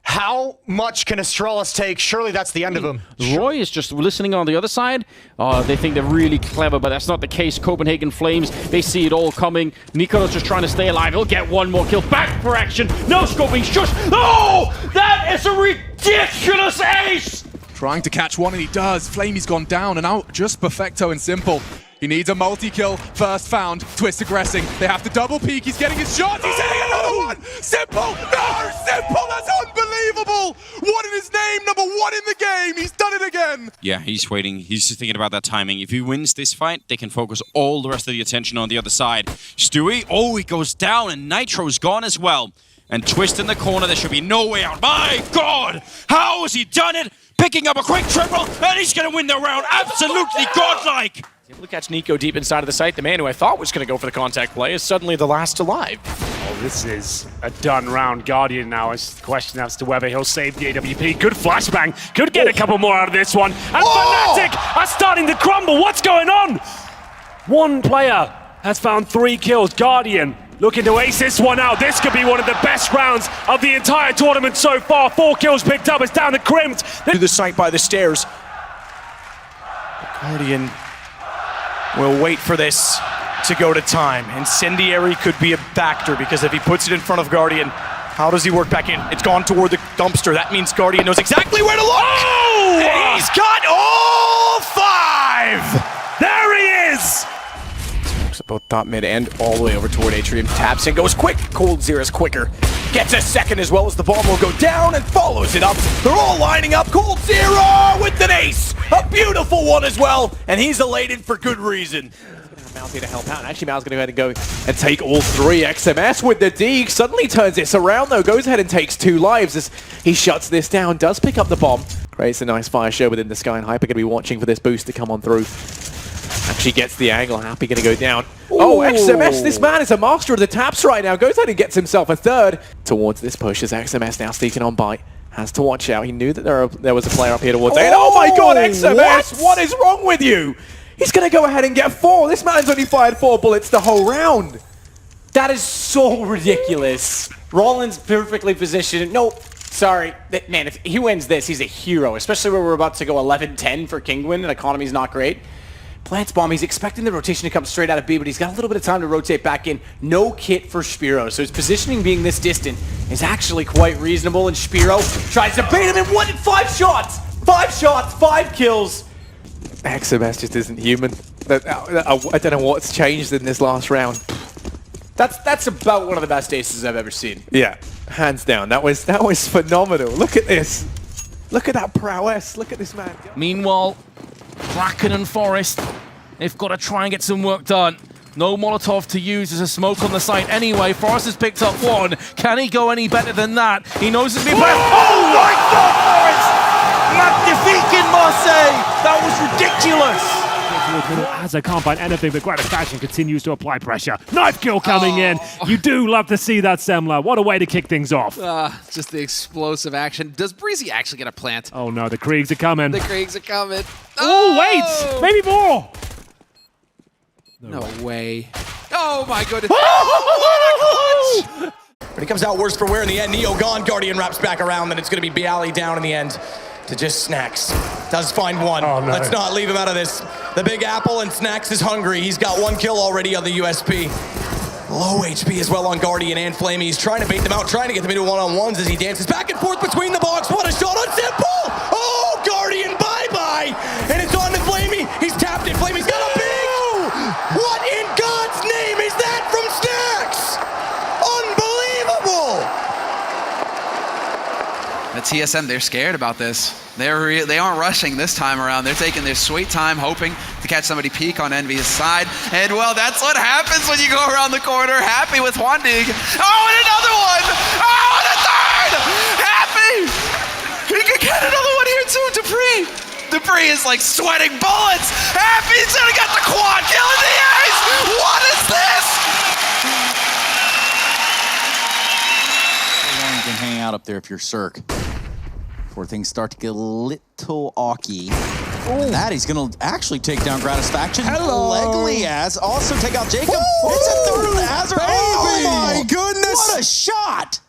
How much can Astralis take? Surely that's the end of him. Roy is just listening on the other side. They think they're really clever, but that's not the case. Copenhagen Flames, they see it all coming. Nico's just trying to stay alive. He'll get one more kill. Back for action. No scoping. Shush. Oh! That is a ridiculous ace! Trying to catch one, and he does. Flamey's gone down, and now just perfecto and simple. He needs a multi-kill. First found. Twistzz aggressing. They have to double peek. He's getting his shot. He's hitting another one. Simple. No, Simple. That's unbelievable. What in his name? Number 1 in the game. He's done it again. Yeah, he's waiting. He's just thinking about that timing. If he wins this fight, they can focus all the rest of the attention on the other side. Stewie, oh, he goes down, and Nitro's gone as well. And Twistzz in the corner. There should be no way out. My God, how has he done it? Picking up a quick triple, and he's going to win the round. Absolutely godlike. Able to catch Nico deep inside of the site. The man who I thought was going to go for the contact play is suddenly the last alive. Oh, this is a done round. Guardian now is the question as to whether he'll save the AWP. Good flashbang. Could get a couple more out of this one. And Fnatic are starting to crumble. What's going on? One player has found 3 kills. Guardian looking to ace this one out. This could be one of the best rounds of the entire tournament so far. 4 kills picked up. It's down to Crimped. To the site by the stairs. Guardian will wait for this to go to time. Incendiary could be a factor, because if he puts it in front of Guardian, how does he work back in? It's gone toward the dumpster. That means Guardian knows exactly where to look. Oh! And he's got all 5! There he is! Both top mid and all the way over toward Atrium. Taps and goes quick. Coldzera's quicker. Gets a second as well as the bomb will go down and follows it up. They're all lining up. Coldzera with an ace. A beautiful one as well. And he's elated for good reason. Mal's here to help out. And actually, Mal's going to go ahead and go and take all 3. XMS with the Deagle suddenly turns this around, though. Goes ahead and takes 2 lives as he shuts this down. Does pick up the bomb. Creates a nice fire show within the sky, and Hyper going to be watching for this boost to come on through. Actually gets the angle. Happy going to go down. Ooh. Oh, XMS, this man is a master of the taps right now. Goes ahead and gets himself a 3rd towards this push as XMS now sneaking on by. Has to watch out. He knew that there was a player up here towards A. Oh my god, XMS! What is wrong with you? He's going to go ahead and get 4. This man's only fired 4 bullets the whole round. That is so ridiculous. Rollins perfectly positioned. No, sorry. Man, if he wins this, he's a hero, especially where we're about to go 11-10 for Kingwin and economy's not great. Plants bomb. He's expecting the rotation to come straight out of B, but he's got a little bit of time to rotate back in. No kit for Spiro, so his positioning being this distant is actually quite reasonable, and Spiro tries to bait him in 5 shots! 5 shots, 5 kills! XMS just isn't human. I don't know what's changed in this last round. That's about one of the best aces I've ever seen. Yeah, hands down. That was phenomenal. Look at this. Look at that prowess. Look at this man. Meanwhile, Bracken and Forest, they've got to try and get some work done. No Molotov to use as a smoke on the site anyway. Forest has picked up one. Can he go any better than that? He knows it's been played. Oh my God, Forest! Magnifique in Marseille! That was ridiculous! As I can't find anything, but Gratifashion continues to apply pressure. Knife kill coming in. You do love to see that, Semler. What a way to kick things off. Just the explosive action. Does Breezy actually get a plant? Oh no, the Kriegs are coming. The Kriegs are coming. Oh, wait! Maybe more! No way. Oh my goodness. But he comes out worse for wear in the end. Neo gone. Guardian wraps back around. Then it's going to be Bialy down in the end to just Snacks. Does find one. Oh, no. Let's not leave him out of this. The Big Apple, and Snacks is hungry. He's got 1 kill already on the USP. Low HP as well on Guardian and Flamey. He's trying to bait them out, trying to get them into one-on-ones as he dances back and forth between the box. What a shot on Simple! Oh, Guardian, bye-bye! And it's on to Flamey. He's tapped it. Flamey's got a big... What in God's name is that from Snacks? Unbelievable! The TSM, they're scared about this. They aren't rushing this time around. They're taking their sweet time, hoping to catch somebody peek on Envy's side. And well, that's what happens when you go around the corner. Happy with Wandig. Oh, and another one! Oh, and a third! Happy! He could get another one here too, Dupree is like sweating bullets. Happy's gonna get the quad kill in the ace! What is this? You can hang out up there if you're Cirque. Before things start to get a little awky. That he's gonna actually take down Gratifashion. Hello. Leglias also take out Jacob. It's a third Azure. Oh my goodness! What a shot!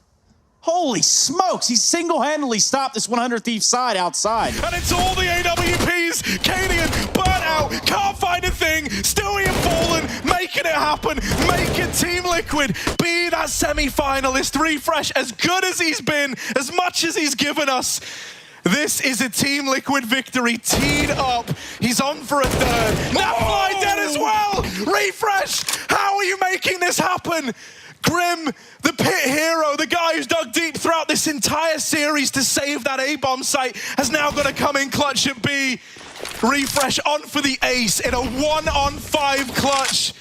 Holy smokes, he single-handedly stopped this 100 Thief side outside. And it's all the AWPs. Caden, burnt out, can't find a thing. Stewie and Fallen, making it happen, making Team Liquid be that semi-finalist. Refresh, as good as he's been, as much as he's given us. This is a Team Liquid victory, teed up. He's on for a third. Napfly dead as well. Refresh, how are you making this happen? Grim, the pit hero, the guy who's dug deep throughout this entire series to save that A-bomb site, has now got to come in clutch at B. Refresh on for the ace in a 1-on-5 clutch.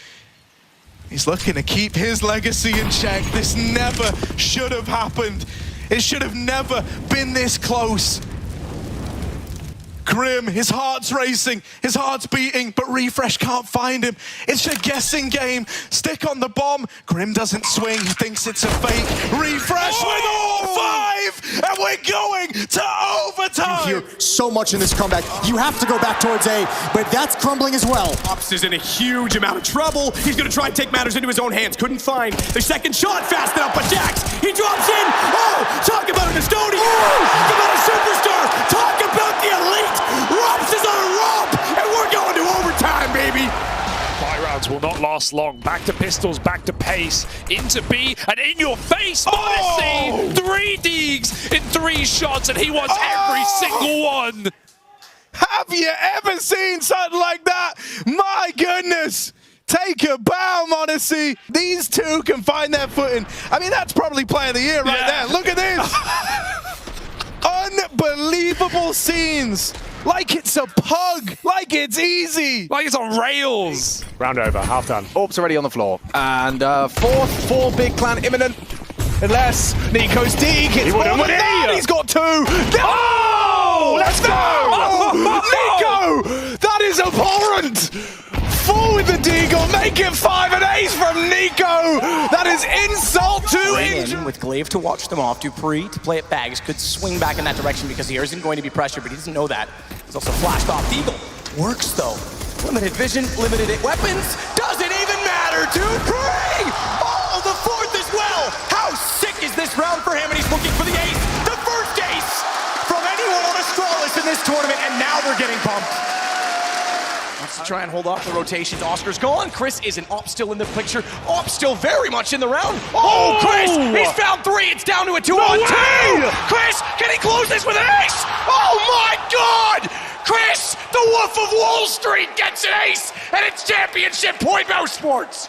He's looking to keep his legacy in check. This never should have happened. It should have never been this close. Grim, his heart's racing, his heart's beating, but Refresh can't find him. It's a guessing game. Stick on the bomb. Grim doesn't swing. He thinks it's a fake. Refresh with all 5, and we're going to overtime. You hear so much in this comeback. You have to go back towards A, but that's crumbling as well. Ropz is in a huge amount of trouble. He's going to try and take matters into his own hands. Couldn't find the second shot fast enough, but Jax, he drops in. Oh, talk about a Estonian. Talk about a superstar. Talk about the elite. Ropz is on a romp, and we're going to overtime, baby. Buy rounds will not last long. Back to pistols, back to pace, into B, and in your face, Modesty! 3 Deags in 3 shots, and he wants every single one. Have you ever seen something like that? My goodness! Take a bow, Modesty. These two can find their footing. I mean, that's probably player of the year right there. Look at this. Unbelievable scenes. Like it's a pug. Like it's easy. Like it's on rails. Round over, half done. AWP's already on the floor. And fourth for Big Clan imminent. Unless Nico's dig hits more than that. He's got 2. Oh, let's go. Oh, Nico, that is abhorrent. 4 with the Deagle, make it 5, an ace from Nico! That is insult to injury! With Glaive to watch them off, Dupree to play it back. Could swing back in that direction because he isn't going to be pressured, but he doesn't know that. He's also flashed off. Deagle works though. Limited vision, limited weapons, doesn't even matter! Dupree! Oh, the 4th as well! How sick is this round for him? And he's looking for the ace! The first ace from anyone on Astralis in this tournament, and now they're getting pumped. to try and hold off the rotations. Oscar's gone. Chris isn't. Op still in the picture. Op still very much in the round. Oh, Chris! He's found 3. It's down to a 2-on-2. Chris, can he close this with an ace? Oh my God! Chris, the Wolf of Wall Street gets an ace, and it's championship point Mouse Sports.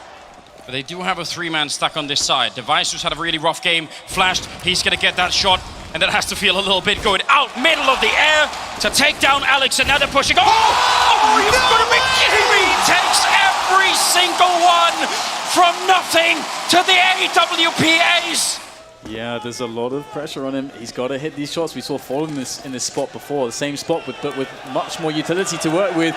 But they do have a 3-man stack on this side. Device just had a really rough game. Flashed. He's going to get that shot. And that has to feel a little bit going out middle of the air to take down Alex. And now they're pushing. Oh, you've got to be kidding me. He takes every single one from nothing to the AWP ace. Yeah, there's a lot of pressure on him. He's got to hit these shots. We saw Fall in this spot before, the same spot, but with much more utility to work with.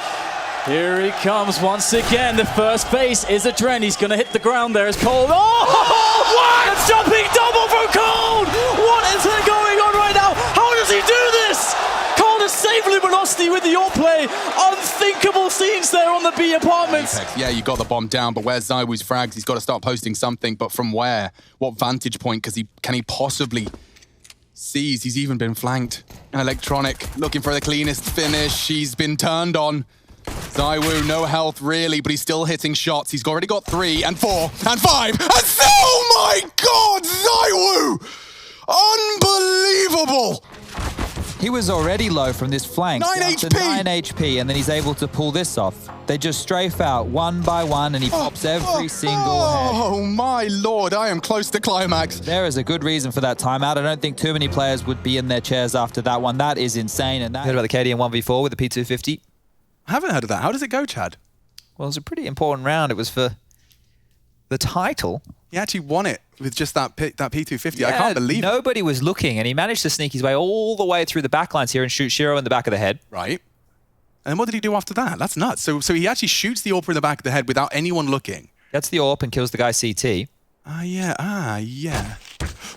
Here he comes once again. The first base is a Dren. He's going to hit the ground there as Cold. Oh, what? A jumping double from Cold! What is going on right now? How does he do this? Cold is saved luminosity with the AWP play. Unthinkable scenes there on the B apartments. Yeah, you got the bomb down, but where's Zywoo's frags? He's got to start posting something, but from where? What vantage point can he possibly seize? He's even been flanked. Electronic looking for the cleanest finish. He's been turned on. Zywoo, no health really, but he's still hitting shots. He's already got 3 and 4 and 5 and oh my God, Zywoo! Unbelievable! He was already low from this flank. 9 down HP! to 9 HP, and then he's able to pull this off. They just strafe out one by one, and he pops every single head. Oh my Lord, I am close to climax. There is a good reason for that timeout. I don't think too many players would be in their chairs after that one. That is insane. And that Heard about the Caden 1v4 with the P250? I haven't heard of that. How does it go, Chad? Well, it was a pretty important round. It was for the title. He actually won it with just that P250. Yeah, I can't believe it. Nobody was looking, and he managed to sneak his way all the way through the backlines here and shoot Shiro in the back of the head. Right. And what did he do after that? That's nuts. So he actually shoots the AWP in the back of the head without anyone looking. Gets the AWP and kills the guy CT. Yeah.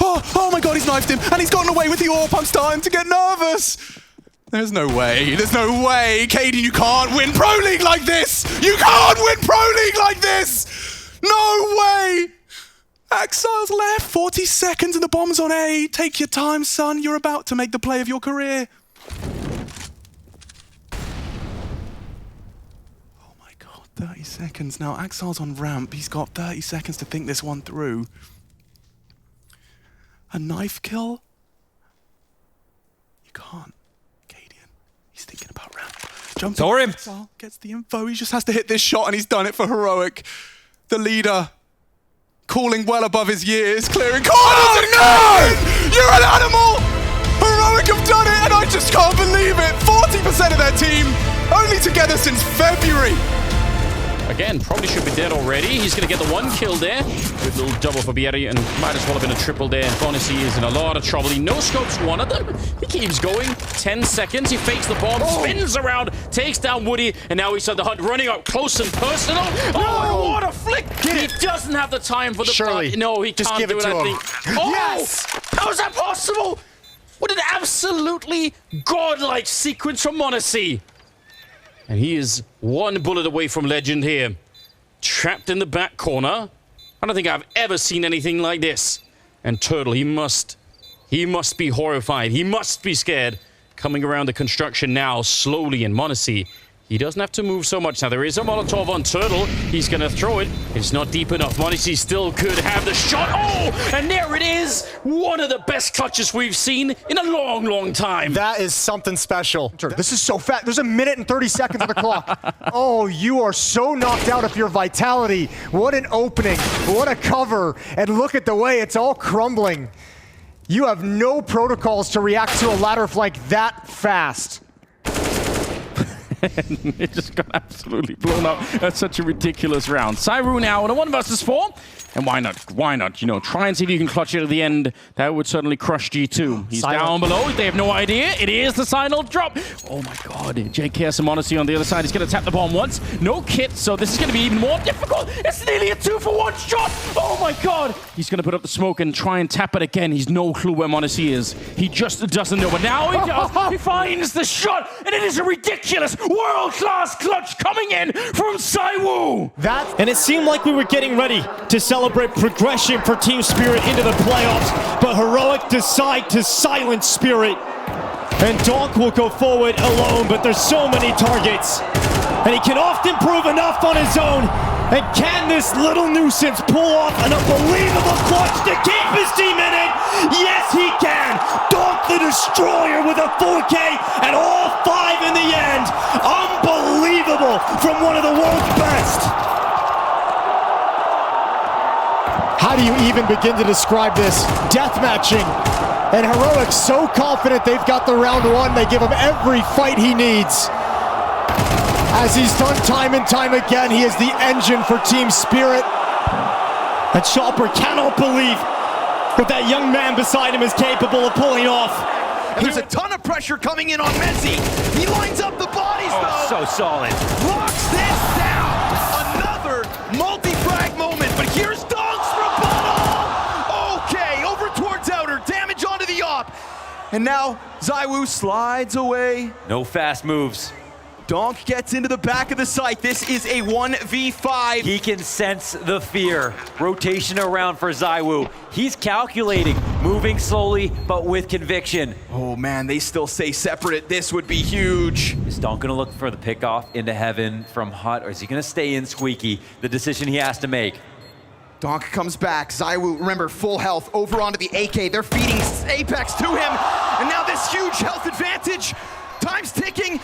Oh my God, he's knifed him, and he's gotten away with the AWP. I'm starting to get nervous. There's no way. Caden, you can't win Pro League like this. You can't win Pro League like this. No way. Axile's left. 40 seconds and the bomb's on A. Take your time, son. You're about to make the play of your career. Oh my God, 30 seconds. Now, Axile's on ramp. He's got 30 seconds to think this one through. A knife kill? You can't. He's thinking about ramp. Jumps Saw him. Axile gets the info. He just has to hit this shot, and he's done it for Heroic. The leader, calling well above his years, clearing corners. No! You're an animal! Heroic have done it, and I just can't believe it. 40% of their team, only together since February. Again, probably should be dead already. He's going to get the 1 kill there. Good little double for Bieri, and might as well have been a triple there. And Bonnicy is in a lot of trouble. He no-scopes one of them. He keeps going. 10 seconds. He fakes the bomb, spins around, takes down Woody, and now he's on the hunt, running up close and personal. Oh, what a flick! He doesn't have the time for the Surely. No, he Just can't give do it it, to I him. think. Oh! Yes! How is that possible? What an absolutely godlike sequence from Bonnicy. And he is 1 bullet away from legend here. Trapped in the back corner. I don't think I've ever seen anything like this. And Turtle, he must be horrified. He must be scared. Coming around the construction now, slowly, and Bonnicy, he doesn't have to move so much. Now, there is a Molotov on Turtle. He's going to throw it. It's not deep enough. Bonnicy still could have the shot. Oh, and there it is. One of the best clutches we've seen in a long, long time. That is something special. This is so fast. There's 1 minute and 30 seconds on the clock. Oh, you are so knocked out of your vitality. What an opening. What a cover. And look at the way it's all crumbling. You have no protocols to react to a ladder flank that fast. It just got absolutely blown up. That's such a ridiculous round. Zywoo now in a 1 versus 4. And why not? Why not? You know, try and see if you can clutch it at the end. That would certainly crush G2. He's down below. They have no idea. It is the final drop. Oh my God. JKS and Monacy on the other side. He's going to tap the bomb once. No kit, so this is going to be even more difficult. It's nearly a 2-for-1 shot. Oh my God. He's going to put up the smoke and try and tap it again. He's no clue where Monacy is. He just doesn't know. But now he does. He finds the shot. And it is a ridiculous world-class clutch coming in from Zywoo. And it seemed like we were getting ready to celebrate progression for Team Spirit into the playoffs, but Heroic decide to silence Spirit. And Donk will go forward alone, but there's so many targets. and he can often prove enough on his own. And can this little nuisance pull off an unbelievable clutch to keep his team in it? Yes, he can. Donk the Destroyer with a 4K and all 5 in the end. Unbelievable from one of the world's best. How do you even begin to describe this? Deathmatching. And Heroic so confident they've got the round one. They give him every fight he needs. As he's done time and time again, he is the engine for Team Spirit. And Chopper cannot believe what that young man beside him is capable of pulling off. And there's a ton of pressure coming in on Messi. He lines up the bodies, though. So solid. Locks this down. Another multi-frag moment, but here's Donk's rebuttal. Okay, over towards outer. Damage onto the op. And now Zywoo slides away. No fast moves. Donk gets into the back of the site. This is a 1v5. He can sense the fear. Rotation around for Zywoo. He's calculating, moving slowly, but with conviction. Oh man, they still stay separate. This would be huge. Is Donk gonna look for the pickoff into heaven from Hut, or is he gonna stay in Squeaky? The decision he has to make. Donk comes back. Zywoo, remember, full health over onto the AK. They're feeding Apex to him. And now this huge health advantage. Time's ticking.